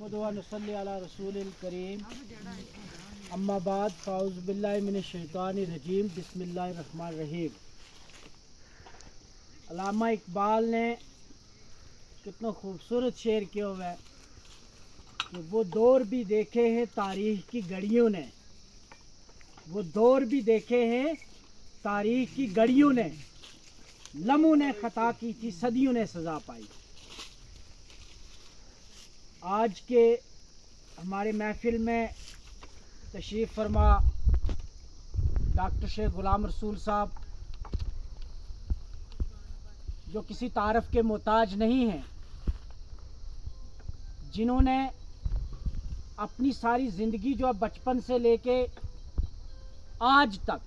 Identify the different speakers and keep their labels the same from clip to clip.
Speaker 1: नहमदुहु व नसल्ली अला रसूलिल करीम अम्मा बाद फ़ाउज़ु बिल्लाहि मिनश शैतानिर रजीम बिस्मिल्लाहिर रहमानिर रहीम। अल्लामा इकबाल ने कितना खूबसूरत शेर किया हुआ है कि वो दौर भी देखे हैं तारीख़ की घड़ियों ने, वो दौर भी देखे हैं तारीख़ की घड़ियों ने, लम्हों ने ख़ता की थी सदियों ने सज़ा पाई। आज के हमारे महफिल में तशरीफ़ फरमा डॉक्टर शेख ग़ुलाम रसूल साहब, जो किसी तारफ़ के मोहताज नहीं हैं, जिन्होंने अपनी सारी ज़िंदगी जो बचपन से लेके आज तक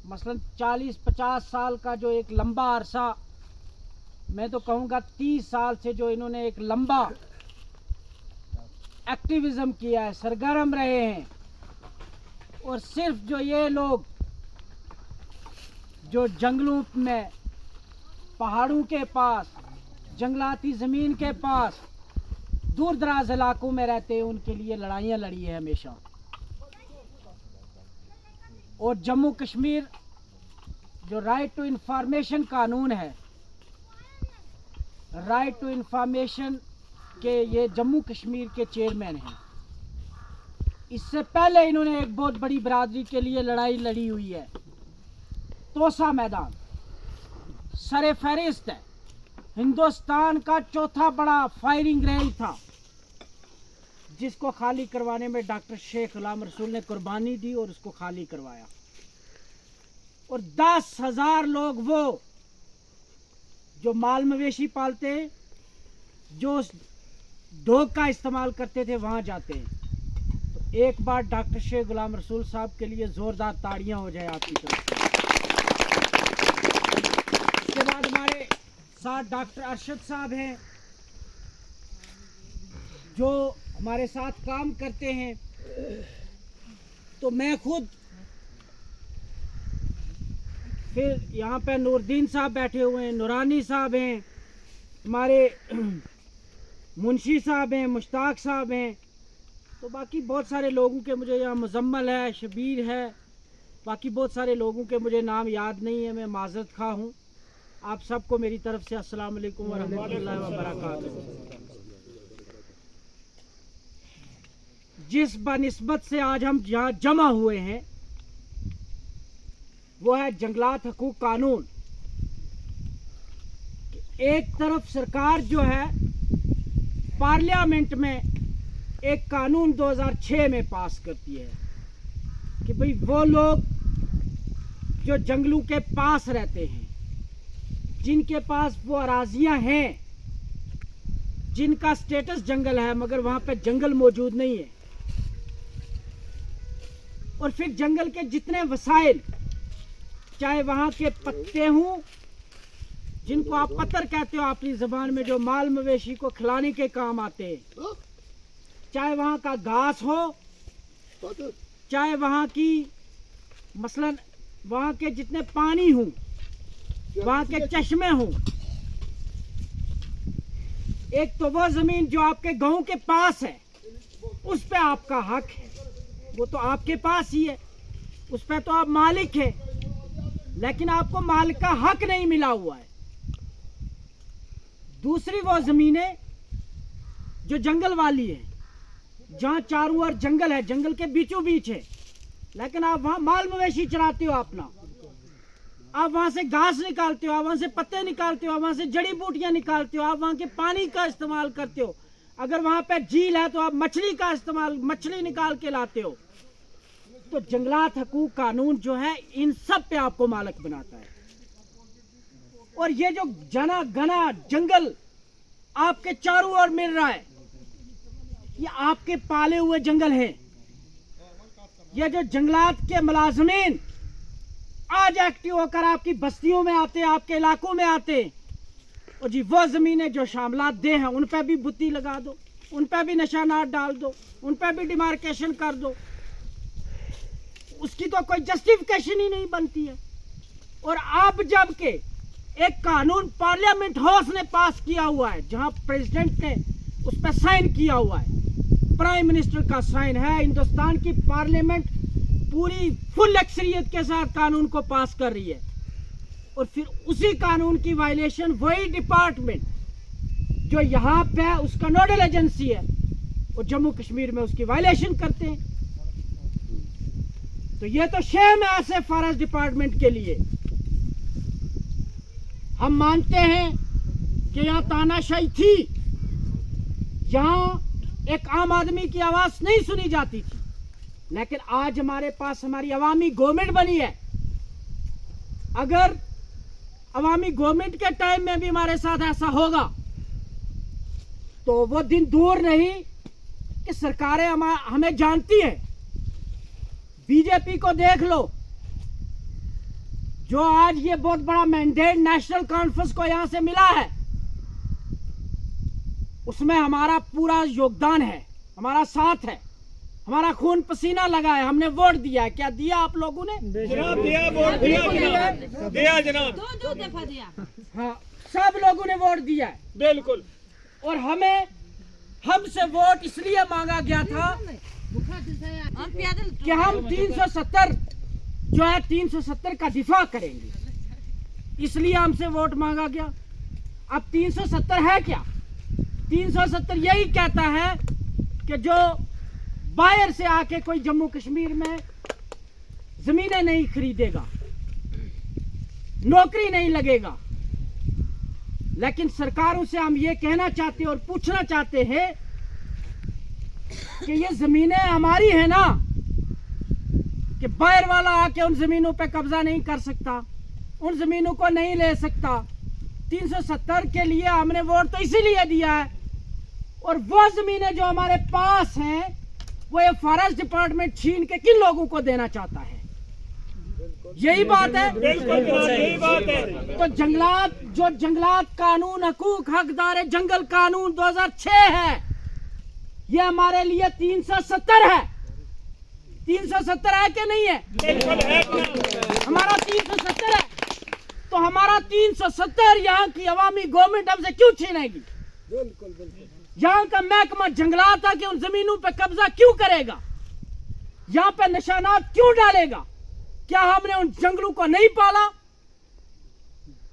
Speaker 1: मसलन 40-50 साल का जो एक लंबा अरसा, मैं तो कहूँगा 30 साल से जो इन्होंने एक लंबा एक्टिविज़म किया है, सरगर्म रहे हैं। और सिर्फ जो ये लोग जो जंगलों में, पहाड़ों के पास, जंगलाती ज़मीन के पास, दूर दराज इलाकों में रहते हैं, उनके लिए लड़ाइयाँ लड़ी है हमेशा। और जम्मू कश्मीर जो राइट टू इंफॉर्मेशन कानून है, राइट टू इंफॉर्मेशन के ये जम्मू कश्मीर के चेयरमैन हैं। इससे पहले इन्होंने एक बहुत बड़ी बरादरी के लिए लड़ाई लड़ी हुई है। तोसा मैदान सरे फहरिस्त है, हिंदुस्तान का चौथा बड़ा फायरिंग रेंज था, जिसको खाली करवाने में डॉक्टर शेख ग़ुलाम रसूल ने कुर्बानी दी और उसको खाली करवाया। और 10,000 लोग वो जो माल मवेशी पालते, जो डॉग का इस्तेमाल करते थे, वहाँ जाते हैं। तो एक बार डॉक्टर शेख ग़ुलाम रसूल साहब के लिए ज़ोरदार ताड़ियाँ हो जाए आपकी तरफ से। उसके बाद हमारे साथ डॉक्टर अरशद साहब हैं, जो हमारे साथ काम करते हैं। तो मैं खुद, फिर यहाँ पे नूरदीन साहब बैठे हुए हैं, नूरानी साहब हैं, हमारे मुंशी साहब हैं, मुश्ताक साहब हैं। तो बाकी बहुत सारे लोगों के मुझे यहाँ मुजम्मल है, शबीर है, बाकी बहुत सारे लोगों के मुझे नाम याद नहीं है, मैं माज़रत खा हूँ। आप सबको मेरी तरफ से अस्सलाम वालेकुम व रहमतुल्लाहि व बरकातहू। जिस बनिस्बत से आज हम यहाँ जमा हुए हैं वो है जंगलात हकूक कानून। एक तरफ सरकार जो है पार्लियामेंट में एक कानून 2006 में पास करती है कि भाई वो लोग जो जंगलों के पास रहते हैं, जिनके पास वो अराजियां हैं, जिनका स्टेटस जंगल है मगर वहाँ पे जंगल मौजूद नहीं है, और फिर जंगल के जितने वसाइल, चाहे वहाँ के पत्ते हों, जिनको आप पत्थर कहते हो अपनी ज़बान में, जो माल मवेशी को खिलाने के काम आते हैं, चाहे वहाँ का घास हो, चाहे वहाँ की मसलन वहाँ के जितने पानी हों, वहाँ के चश्मे हों। एक तो वो ज़मीन जो आपके गांव के पास है, उस पे आपका हक है, वो तो आपके पास ही है, उस पे तो आप मालिक है, लेकिन आपको मालिक का हक नहीं मिला हुआ है। दूसरी वो ज़मीनें जो जंगल वाली है, जहाँ चारों ओर जंगल है, जंगल के बीचों बीच है, लेकिन आप वहाँ माल मवेशी चराते हो अपना, आप वहाँ से घास निकालते हो, आप वहाँ से पत्ते निकालते हो, आप वहाँ से जड़ी बूटियाँ निकालते हो, आप वहाँ के पानी का इस्तेमाल करते हो। अगर वहाँ पे झील है तो आप मछली का इस्तेमाल, मछली निकाल के लाते हो। तो जंगलात हकूक कानून जो है इन सब पे आपको मालिक बनाता है। और ये जो जना घना जंगल आपके चारों ओर मिल रहा है, ये आपके पाले हुए जंगल हैं। ये जो जंगलात के मुलाजमीन आज एक्टिव होकर आपकी बस्तियों में आते, आपके इलाकों में आते, और जी वो ज़मीनें जो शामलात दे हैं, उन पर भी बुत्ती लगा दो, उन पर भी निशानात डाल दो, उन पर भी डिमार्केशन कर दो। उसकी तो कोई जस्टिफिकेशन ही नहीं बनती है। और अब जब के एक कानून पार्लियामेंट हाउस ने पास किया हुआ है, जहां प्रेसिडेंट ने उस पर साइन किया हुआ है, प्राइम मिनिस्टर का साइन है, हिंदुस्तान की पार्लियामेंट पूरी फुल अक्सरियत के साथ कानून को पास कर रही है, और फिर उसी कानून की वायलेशन वही डिपार्टमेंट जो यहाँ पे है उसका नोडल एजेंसी है, और जम्मू कश्मीर में उसकी वायलेशन करते हैं। तो ये तो शेम है ऐसे फॉरेस्ट डिपार्टमेंट के लिए। हम मानते हैं कि यहाँ तानाशाही थी, यहाँ एक आम आदमी की आवाज नहीं सुनी जाती थी, लेकिन आज हमारे पास हमारी अवामी गवर्नमेंट बनी है। अगर अवामी गवर्नमेंट के टाइम में भी हमारे साथ ऐसा होगा तो वो दिन दूर नहीं कि सरकारें हमें जानती है। बीजेपी को देख लो, जो आज ये बहुत बड़ा मैंडेट नेशनल कॉन्फ्रेंस को यहां से मिला है, उसमें हमारा पूरा योगदान है, हमारा साथ है, हमारा खून पसीना लगा है, हमने वोट दिया है। क्या दिया आप लोगों ने?
Speaker 2: जनाब दिया, वोट दिया जनाब,
Speaker 3: दो दफा दिया।
Speaker 1: हाँ, सब लोगों ने वोट दिया है,
Speaker 2: बिल्कुल।
Speaker 1: और हमसे वोट इसलिए मांगा गया था कि हम 370 जो है 370 का दिफा करेंगे, इसलिए हमसे वोट मांगा गया। अब 370 है क्या? 370 यही कहता है कि जो बाहर से आके कोई जम्मू कश्मीर में जमीनें नहीं खरीदेगा, नौकरी नहीं लगेगा। लेकिन सरकारों से हम ये कहना चाहते हैं और पूछना चाहते हैं कि ये जमीनें हमारी है ना, कि बाहर वाला आके उन जमीनों पे कब्जा नहीं कर सकता, उन जमीनों को नहीं ले सकता। 370 के लिए हमने वोट तो इसीलिए दिया है, और वो जमीनें जो हमारे पास हैं वो ये फॉरेस्ट डिपार्टमेंट छीन के किन लोगों को देना चाहता है? यही बात है।
Speaker 2: बिल्कुल यही बात है।
Speaker 1: तो जंगलात कानून, हकूक हकदार जंगल कानून 2006 है, ये हमारे लिए 370 है। 370 है कि नहीं है? हमारा 370 है, तो हमारा 370 यहाँ की अवामी गवर्नमेंट हमसे क्यों छीनेगी? यहाँ का महकमा जंगलात आके उन जमीनों पे कब्जा क्यों करेगा? यहाँ पे निशानात क्यों डालेगा? क्या हमने उन जंगलों को नहीं पाला?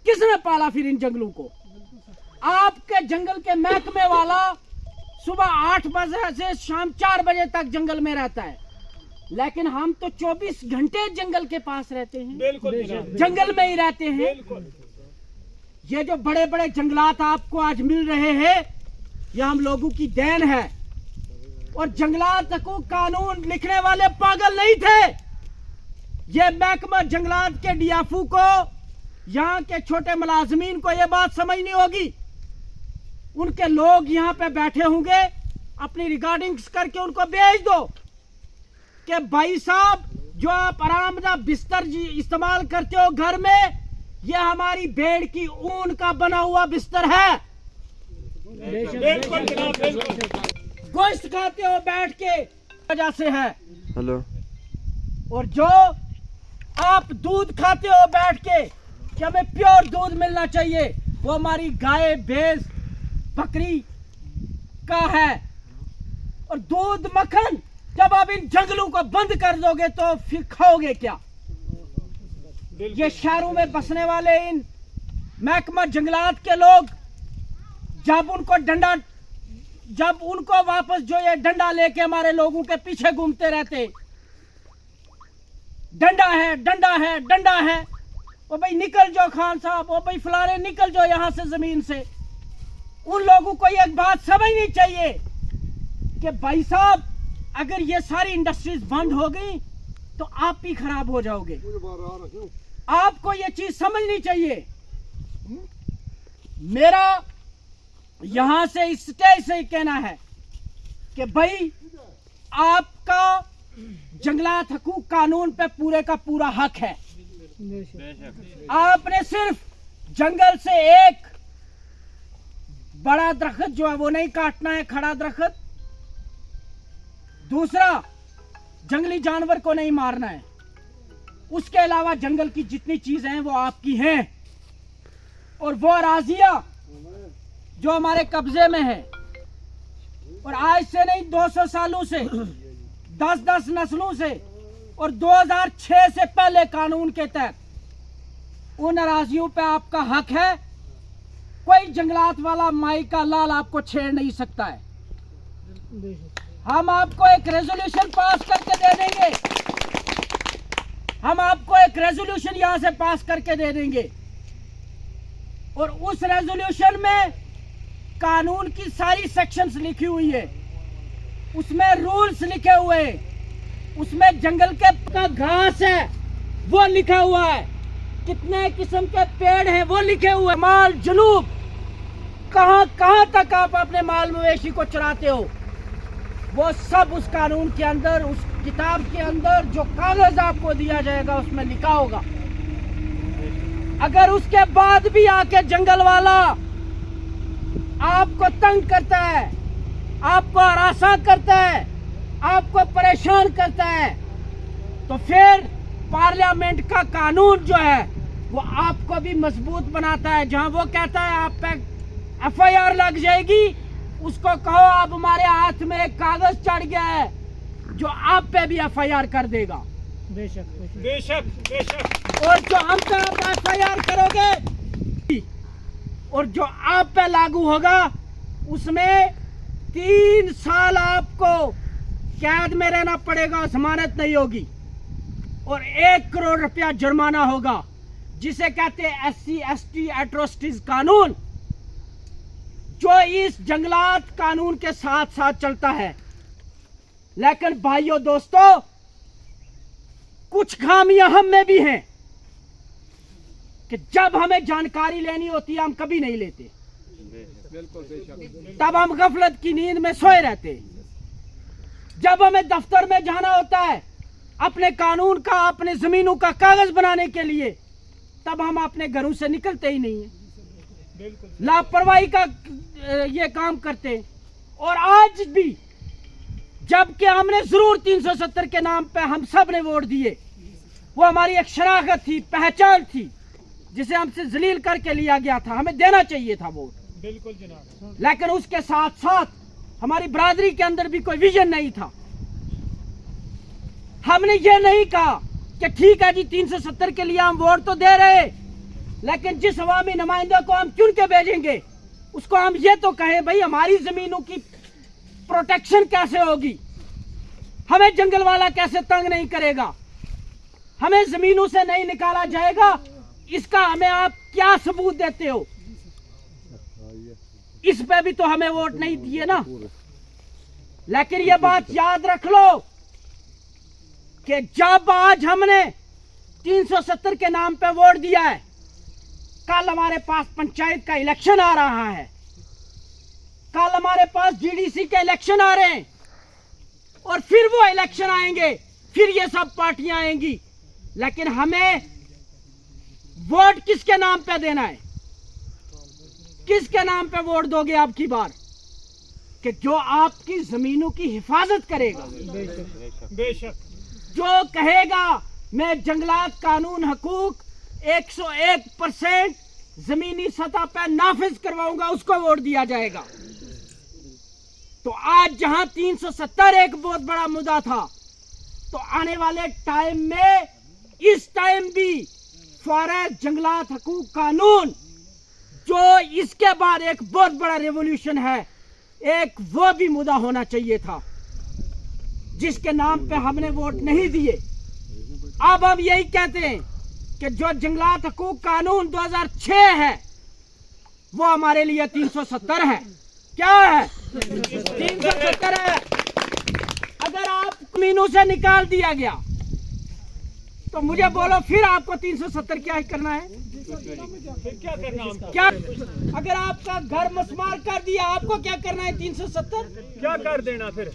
Speaker 1: किसने पाला फिर इन जंगलों को? आपके जंगल के महकमे वाला सुबह 8 बजे से शाम 4 बजे तक जंगल में रहता है, लेकिन हम तो 24 घंटे जंगल के पास रहते हैं,
Speaker 2: बिल्कुल
Speaker 1: जंगल में ही रहते हैं। ये जो बड़े बड़े जंगलात आपको आज मिल रहे हैं, ये हम लोगों की देन है। और जंगलात हकूक कानून लिखने वाले पागल नहीं थे। ये महकमा जंगलात के डीएफओ को, यहाँ के छोटे मुलाजमीन को ये बात समझनी होगी। उनके लोग यहाँ पे बैठे होंगे, अपनी रिकॉर्डिंग्स करके उनको भेज दो कि भाई साहब, जो आप आरामदा बिस्तर इस्तेमाल करते हो घर में, ये हमारी भेड़ की ऊन का बना हुआ बिस्तर है।
Speaker 2: बिल्कुल जनाब, बिल्कुल।
Speaker 1: गोश्त खाते हो बैठ के वजह से है।
Speaker 4: हेलो।
Speaker 1: और जो आप दूध खाते हो बैठ के, कि हमें प्योर दूध मिलना चाहिए, वो हमारी गाय, भैंस, बकरी का है। और दूध, मक्खन जब आप इन जंगलों को बंद कर दोगे तो फिर खाओगे क्या? ये शहरों में बसने वाले इन महकमा जंगलात के लोग, जब उनको वापस जो ये डंडा लेके हमारे लोगों के पीछे घूमते रहते, डंडा है, डंडा है, डंडा है, ओ भाई निकल जाओ खान साहब, ओ भाई फलाने निकल जाओ यहां से जमीन से। उन लोगों को एक बात समझनी चाहिए कि भाई साहब, अगर ये सारी इंडस्ट्रीज बंद हो गई तो आप भी खराब हो जाओगे। आपको ये चीज समझनी चाहिए। मेरा यहां से इस स्टेज से ही कहना है कि भाई, आपका जंगलात हकूक कानून पे पूरे का पूरा हक है। आपने सिर्फ जंगल से एक बड़ा दरख्त जो है वो नहीं काटना है, खड़ा दरख्त। दूसरा, जंगली जानवर को नहीं मारना है। उसके अलावा जंगल की जितनी चीजें हैं वो आपकी हैं, और वो अराजियां जो हमारे कब्जे में है और आज से नहीं 200 सालों से 10-10 नस्लों से और 2006 से पहले कानून के तहत उन अराजियों पे आपका हक है। कोई जंगलात वाला माई का लाल आपको छेड़ नहीं सकता है। हम आपको एक रेजोल्यूशन पास करके दे देंगे, हम आपको एक रेजोल्यूशन यहां से पास करके दे देंगे और उस रेजोल्यूशन में कानून की सारी सेक्शंस लिखी हुई है, उसमें रूल्स लिखे हुए हैं, उसमें जंगल के का घास है वो लिखा हुआ है, कितने किस्म के पेड़ हैं वो लिखे हुए हैं, माल जुनूब कहां कहां तक आप अपने माल मवेशी को चराते हो वो सब उस कानून के अंदर, उस किताब के अंदर जो कागज आपको दिया जाएगा उसमें लिखा होगा। अगर उसके बाद भी आके जंगल वाला आपको तंग करता है, आपको हरासा करता है, आपको परेशान करता है, तो फिर पार्लियामेंट का कानून जो है वो आपको भी मजबूत बनाता है। जहां वो कहता है आप पे FIR लग जाएगी, उसको कहो आप हमारे हाथ में एक कागज चढ़ गया है जो आप पे भी FIR कर देगा।
Speaker 2: बेशक बेशक बेशक।
Speaker 1: और जो हम पे आप FIR करोगे और जो आप पे लागू होगा उसमें 3 साल आपको कैद में रहना पड़ेगा, जमानत नहीं होगी और 1 करोड़ रुपया जुर्माना होगा, जिसे कहते हैं SC ST एट्रोसिटीज कानून, जो इस जंगलात कानून के साथ साथ चलता है। लेकिन भाइयों दोस्तों, कुछ खामियां हम में भी हैं कि जब हमें जानकारी लेनी होती है हम कभी नहीं लेते, तब हम गफलत की नींद में सोए रहते। जब हमें दफ्तर में जाना होता है अपने कानून का, अपने जमीनों का कागज बनाने के लिए, तब हम अपने घरों से निकलते ही नहीं है, लापरवाही का ये काम करते। और आज भी जबकि हमने जरूर 370 के नाम पे हम सब ने वोट दिए, वो हमारी एक शराकत थी, पहचान थी, जिसे हमसे जलील करके लिया गया था, हमें देना चाहिए था वोट।
Speaker 2: बिल्कुल जनाब।
Speaker 1: लेकिन उसके साथ साथ हमारी बरादरी के अंदर भी कोई विजन नहीं था। हमने ये नहीं कहा कि ठीक है जी 370 के लिए हम वोट तो दे रहे, लेकिन जिस अवामी नुमाइंदे को हम चुन के भेजेंगे उसको हम ये तो कहें भाई हमारी जमीनों की प्रोटेक्शन कैसे होगी, हमें जंगल वाला कैसे तंग नहीं करेगा, हमें जमीनों से नहीं निकाला जाएगा, इसका हमें आप क्या सबूत देते हो। इस पे भी तो हमें वोट नहीं दिए ना। लेकिन ये बात याद रख लो कि जब आज हमने 370 के नाम पे वोट दिया है, कल हमारे पास पंचायत का इलेक्शन आ रहा है, कल हमारे पास GDC के इलेक्शन आ रहे हैं और फिर वो इलेक्शन आएंगे, फिर ये सब पार्टियां आएंगी। लेकिन हमें वोट किसके नाम पे देना है, किसके नाम पे वोट दोगे आपकी बार, कि जो आपकी जमीनों की हिफाजत करेगा,
Speaker 2: बेशक,
Speaker 1: जो कहेगा मैं जंगलात कानून हकूक 101% जमीनी सतह पर नाफिज करवाऊंगा, उसको वोट दिया जाएगा। तो आज जहां 370 एक बहुत बड़ा मुद्दा था, तो आने वाले टाइम में इस टाइम भी फॉरेस्ट जंगलात हकूक कानून, जो इसके बाद एक बहुत बड़ा रेवोल्यूशन है, एक वो भी मुद्दा होना चाहिए था जिसके नाम पे हमने वोट नहीं दिए। अब हम यही कहते हैं कि जो जंगलात हकूक कानून 2006 है वो हमारे लिए 370 है। क्या है? 370 है। अगर आप जमीनों से निकाल दिया गया तो मुझे बोलो फिर आपको 370 क्या करना है?
Speaker 2: फिर क्या करना हमको?
Speaker 1: क्या अगर आपका घर मसमार कर दिया, आपको क्या करना है? 370
Speaker 2: क्या कर देना फिर?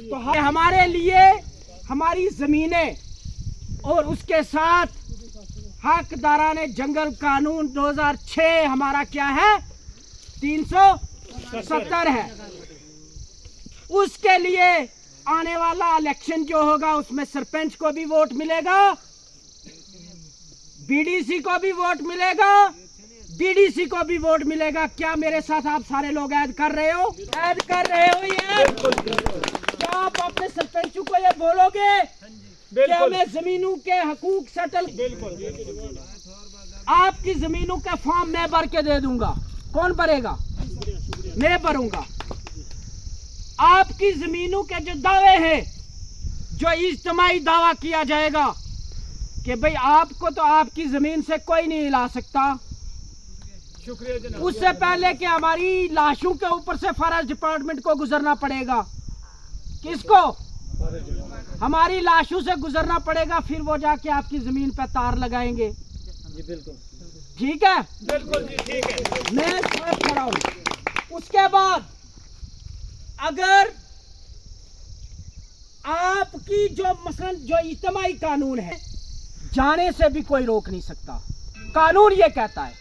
Speaker 1: तो हमारे लिए हमारी जमीनें और उसके साथ हकदाराने जंगल कानून 2006 हमारा क्या है? 370 है। उसके लिए आने वाला इलेक्शन जो होगा उसमें सरपंच को भी वोट मिलेगा, BDC को भी वोट मिलेगा, डीडीसी को भी वोट मिलेगा। क्या मेरे साथ आप सारे लोग ऐड कर रहे हो? ऐड कर रहे हो ये? क्या आप अपने सरपंचों को ये बोलोगे क्या मैं जमीनों के हकूक सेटल, आपकी जमीनों के फॉर्म मैं भर के दे दूंगा? कौन भरेगा? मैं भरूंगा। आपकी जमीनों के जो दावे हैं, जो इज्तिमाई दावा किया जाएगा कि भाई आपको तो आपकी जमीन से कोई नहीं हिला सकता,
Speaker 2: शुक्रिया जनाब।
Speaker 1: उससे पहले कि हमारी लाशों के ऊपर से फॉरेस्ट डिपार्टमेंट को गुजरना पड़ेगा। किसको? हमारी लाशों से गुजरना पड़ेगा, फिर वो जाके आपकी जमीन पे तार लगाएंगे।
Speaker 2: जी बिल्कुल
Speaker 1: ठीक है?
Speaker 2: बिल्कुल जी ठीक है।
Speaker 1: मैं साफ खड़ा हूं। उसके बाद अगर आपकी जो मसलन जो इज्तिमाई कानून है, जाने से भी कोई रोक नहीं सकता। कानून ये कहता है,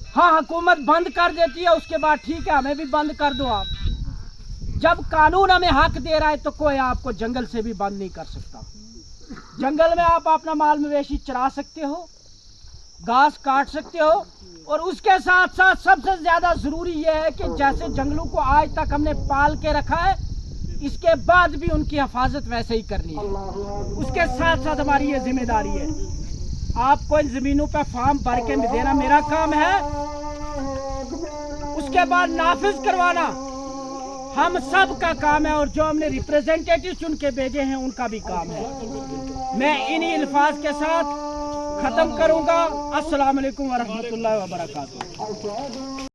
Speaker 1: हाँ हुकूमत बंद कर देती है, उसके बाद ठीक है हमें भी बंद कर दो आप। जब कानून हमें हक दे रहा है तो कोई आपको जंगल से भी बंद नहीं कर सकता। जंगल में आप अपना माल मवेशी चरा सकते हो, घास काट सकते हो, और उसके साथ साथ सबसे ज्यादा जरूरी यह है कि जैसे जंगलों को आज तक हमने पाल के रखा है, इसके बाद भी उनकी हिफाजत वैसे ही करनी है। उसके साथ साथ हमारी ये जिम्मेदारी है, आपको इन जमीनों पर फॉर्म भर के देना मेरा काम है, उसके बाद नाफिज करवाना हम सब का काम है, और जो हमने रिप्रेजेंटेटिव चुन के भेजे हैं उनका भी काम है। मैं इन्हीं अल्फाज के साथ खत्म करूंगा। अस्सलाम वालेकुम वरहमतुल्लाहि वबरकातुहू।